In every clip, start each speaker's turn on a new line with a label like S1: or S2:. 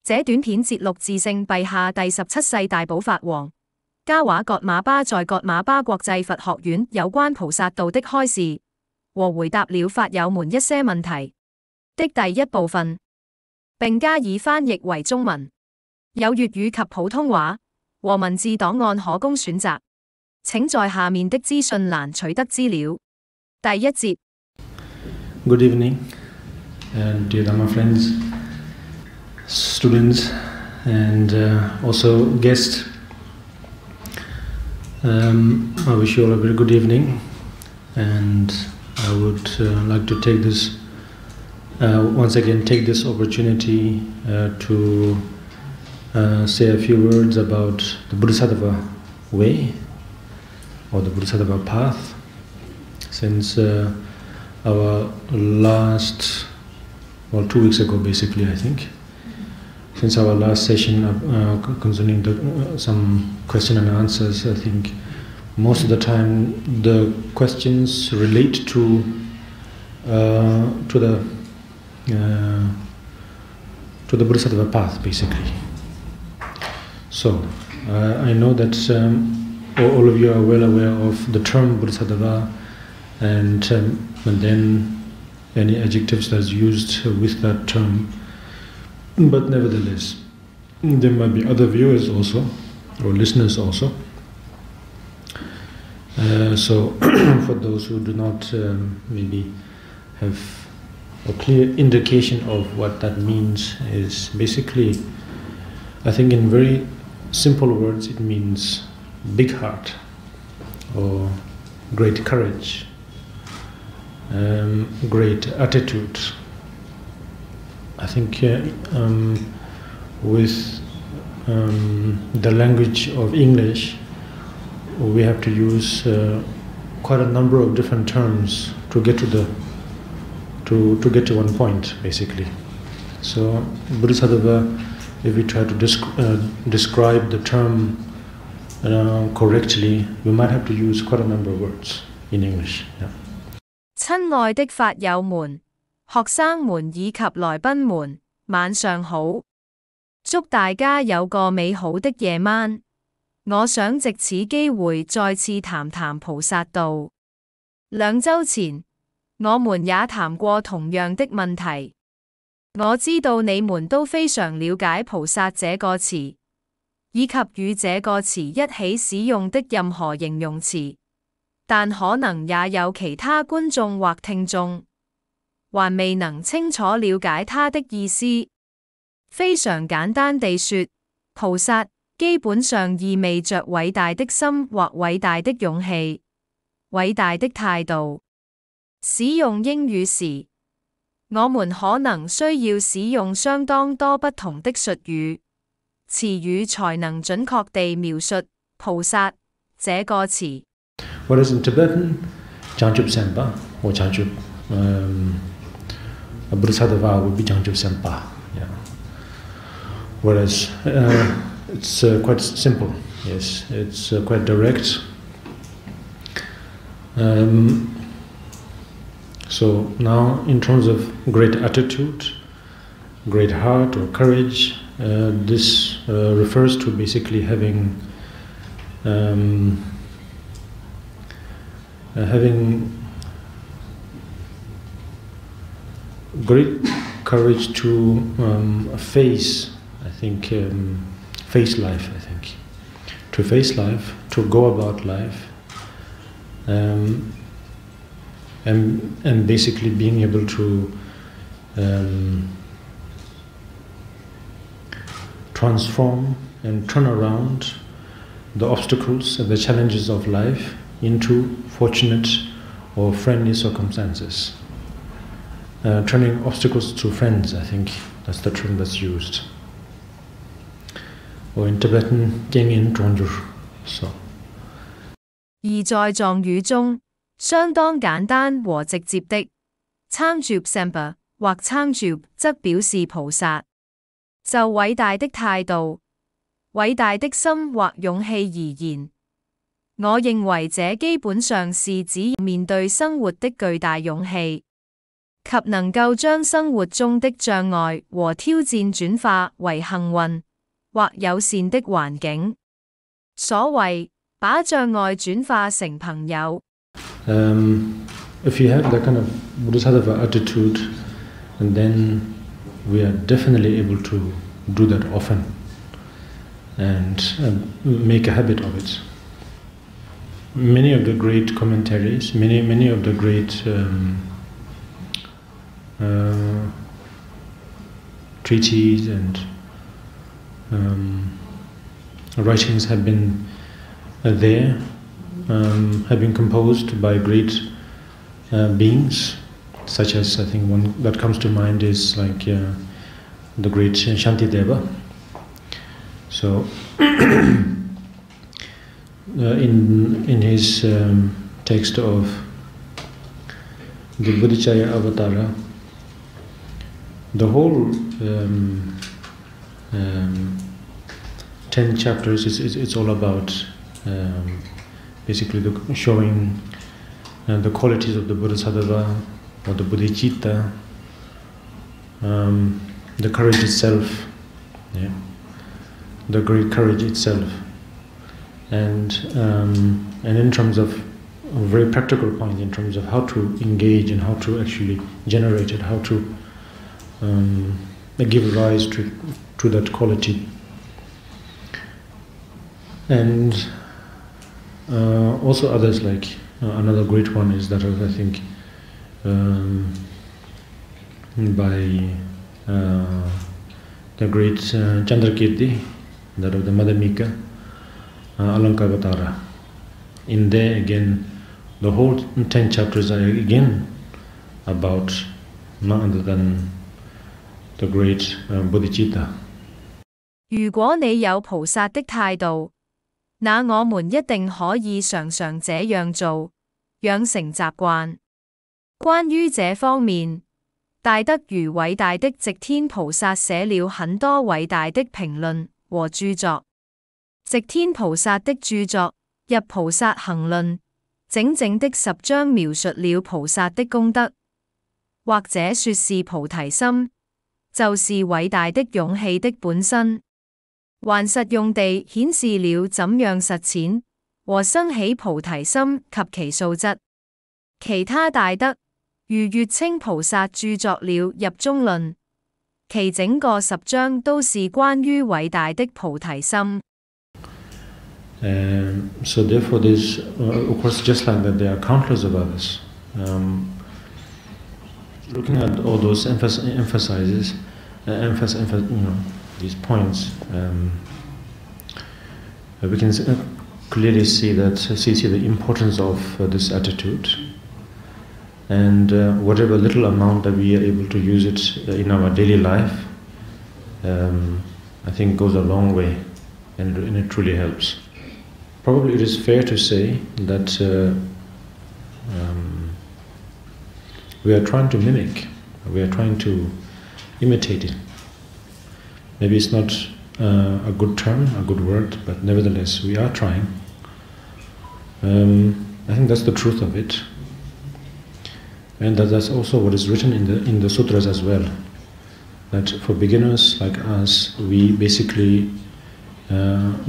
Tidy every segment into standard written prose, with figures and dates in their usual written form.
S1: 這短片節錄自聖陛下第17世大寶法王嘉華噶瑪巴在噶瑪巴國際佛學院有關菩薩道的開示和回答了法友們一些問題的第一部分，並加以翻譯為中文，有粵語及普通話和文字檔案可供選擇，請在下面的資訊欄取得資料。第一節。
S2: Good evening, and dear Dharma friends, students, and also guests. I wish you all a very good evening, and I would like to take this once again take this opportunity to say a few words about the Bodhisattva way or the Bodhisattva path, since our last, 2 weeks ago basically, I think, since our last session concerning some question and answers, I think most of the time the questions relate to the Bodhisattva path, basically. So I know that all of you are well aware of the term Bodhisattva, and then any adjectives that's used with that term. But nevertheless, there might be other viewers also, or listeners also. So for those who do not maybe have a clear indication of what that means, is basically, I think in very simple words, it means big heart or great courage, great attitude. I think with the language of English, we have to use quite a number of different terms to get to one point, basically. So Bodhisattva, if we try to describe the term correctly, we might have to use quite a number of words in English. Yeah.
S1: 親愛的法友們、學生們以及來賓們，晚上好！祝大家有個美好的夜晚。我想藉此機會再次談談菩薩道。2週前，我們也談過同樣的問題。我知道你們都非常了解菩薩這個詞，以及與這個詞一起使用的任何形容詞，但可能也有其他觀眾或聽眾還未能清楚了解它的意思。非常簡單地說，菩薩基本上意味着偉大的心或偉大的勇氣、偉大的態度。使用英語時，我們可能需要使用相當多不同的術語、詞語才能準確地描述菩薩這個詞。
S2: Whereas in Tibetan, Jangchup Sempa or Jangchup Bodhisattva would be Jangchup Sempa. Yeah. Whereas it's quite simple. Yes, it's quite direct. So now, in terms of great attitude, great heart or courage, this refers to basically having great courage to face, I think, face life, I think. To face life, to go about life, and basically being able to transform and turn around the obstacles and the challenges of life into fortunate or friendly circumstances. Turning obstacles to friends, I think that's the term that's used. Or in Tibetan, Tianyin Zhongjur. So.
S1: 而在藏語中，相當簡單和直接的參住 Sempa 或參住則表示菩薩。就偉大的態度、偉大的心或勇氣而言，我認為這基本上是指面對生活的巨大勇氣。及能夠將生活中的障礙和挑戰轉化為幸運或友善的環境。所謂把障礙轉化成朋友。
S2: If you have that kind of bodhisattva attitude, and then we are definitely able to do that often and make a habit of it. Many of the great commentaries, many of the great treatises and writings have been there, have been composed by great beings, such as, I think one that comes to mind is like the great Shantideva. So in his text of the Bodhicaya Avatara, the whole 10 chapters, it's all about basically showing the qualities of the Bodhisattva or the Bodhicitta, the courage itself, yeah, the great courage itself, and in terms of a very practical point, in terms of how to engage and how to actually generate it, how to give rise to that quality. And also others, like another great one is that of, I think, by the great Chandrakirti, that of the Madhyamika Alankavatara. In there again, the whole 10 chapters are again about none other than the great Bodhicitta.
S1: 如果你有菩薩的態度，那我們一定可以常常這樣做，養成習慣。關於這方面，大德如偉大的寂天菩薩寫了很多偉大的評論和著作。寂天菩薩的著作《入菩薩行論》，整整的10章描述了菩薩的功德，或者說是菩提心，就是偉大的勇氣的本身。還實用地顯示了怎樣實踐和生起菩提心及其素質。其他大德如月稱菩薩著作了《入中論》，其整個10章都是關於偉大的菩提心。
S2: So therefore, there's of course just like that, there are countless of others. Looking at all those emphasizes, these points, we can clearly see the importance of this attitude, and whatever little amount that we are able to use it in our daily life, I think goes a long way, and it truly helps. Probably it is fair to say that we are trying to mimic, we are trying to imitate it. Maybe it's not a good term, a good word, but nevertheless we are trying. I think that's the truth of it, and that's also what is written in the sutras as well. That for beginners like us, we basically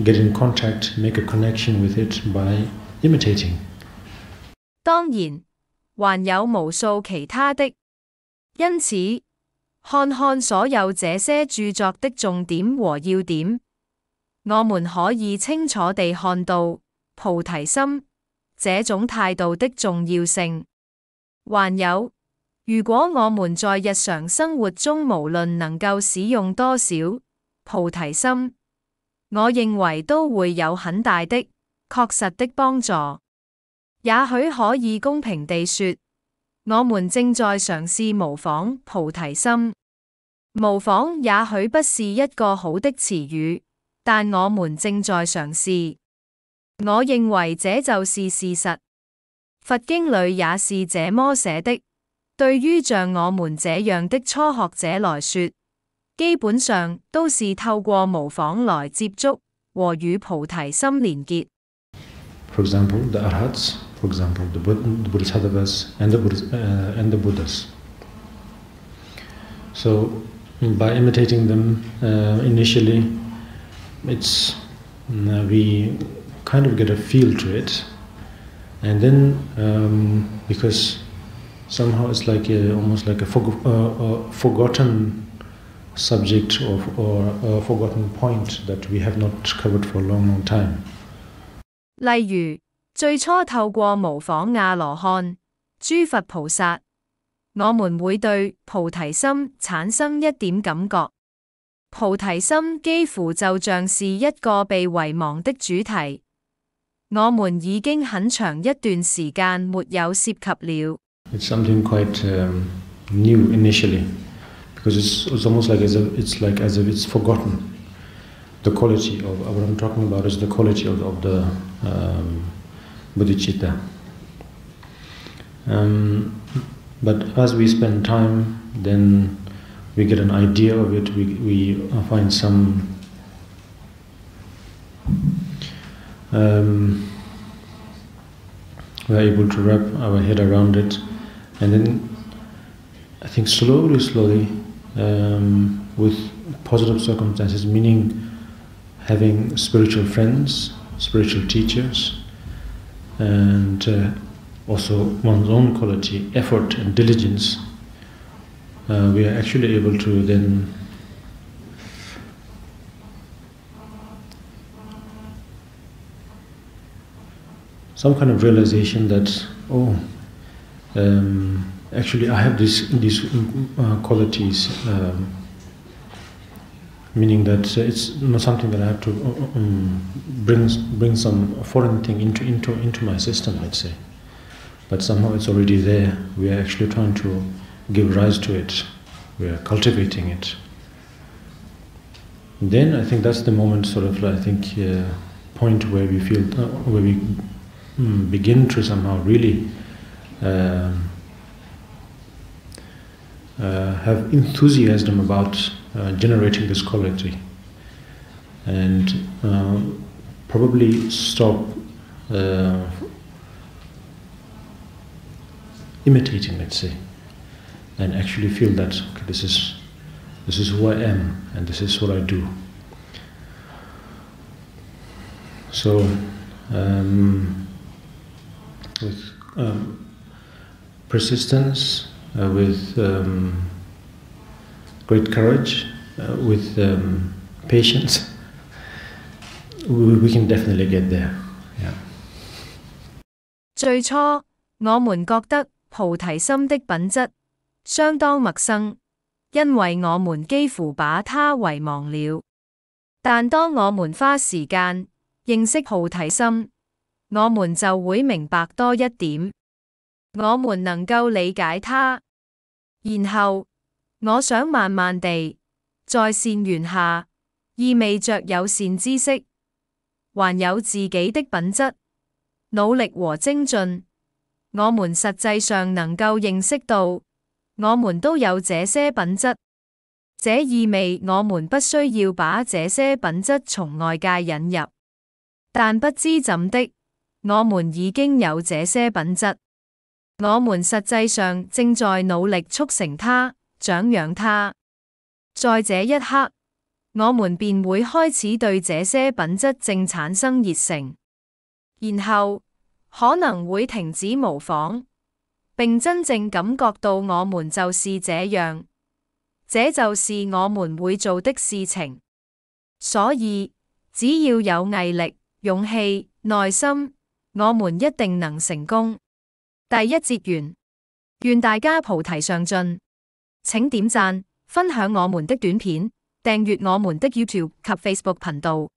S2: get in contact, make a connection with it by imitating.
S1: 當然，還有無數其他的，因此，看看所有這些著作的重點和要點，我們可以清楚地看到菩提心這種態度的重要性。還有，如果我們在日常生活中無論能夠使用多少菩提心，我認為都會有很大的、確實的幫助。也許可以公平地說，我們正在嘗試模仿菩提心。模仿也許不是一個好的詞語，但我們正在嘗試。我認為這就是事實。佛經裏也是這麼寫的。對於像我們這樣的初學者來說，基本上都是透過模仿來接觸和與菩提心連結。
S2: For example, the Arhats, for example, the Bodhisattvas and the Buddhas. So by imitating them initially, we kind of get a feel to it, and then because somehow it's like almost like a forgotten subject or a forgotten point that we have not covered for a long, long time.
S1: 例如，最初透過模仿阿羅漢、諸佛菩薩，我們會對菩提心產生一點感覺。菩提心幾乎就像是一個被遺忘的主題，我們已經很長一段時間沒有涉及了。
S2: It's something quite new initially, because it's almost like as if it's forgotten. The quality of what I'm talking about is the quality of the bodhicitta. But as we spend time, then we get an idea of it. We find some we're able to wrap our head around it, and then I think slowly, with positive circumstances, meaning having spiritual friends, spiritual teachers, and also one's own quality, effort and diligence, we are actually able to then some kind of realization that actually I have these qualities, meaning that it's not something that I have to bring some foreign thing into my system, let's say, but somehow it's already there. We are actually trying to give rise to it. We are cultivating it. Then I think that's the moment, sort of, I think, point where we feel, where we begin to somehow really have enthusiasm about generating this quality, and probably stop imitating, let's say, and actually feel that okay, this is who I am and this is what I do. So with persistence, with great courage, with patience, we can definitely get there. Yeah.
S1: 最初，我們覺得菩提心的品質相當陌生，因為我們幾乎把它遺忘了。但當我們花時間認識菩提心，我們就會明白多一點，我們能夠理解它。然後，我想慢慢地，在善緣下，意味着有善知識，還有自己的品質，努力和精進，我們實際上能夠認識到，我們都有這些品質。這意味我們不需要把這些品質從外界引入，但不知怎的，我們已經有這些品質。我們實際上正在努力促成它、長養它。在這一刻，我們便會開始對這些品質正產生熱誠，然後可能會停止模仿，並真正感覺到我們就是這樣。這就是我們會做的事情。所以，只要有毅力、勇氣、耐心，我們一定能成功。第一節完。願大家菩提上進。請點讚、分享我們的短片，訂閱我們的 YouTube 及 Facebook 頻道。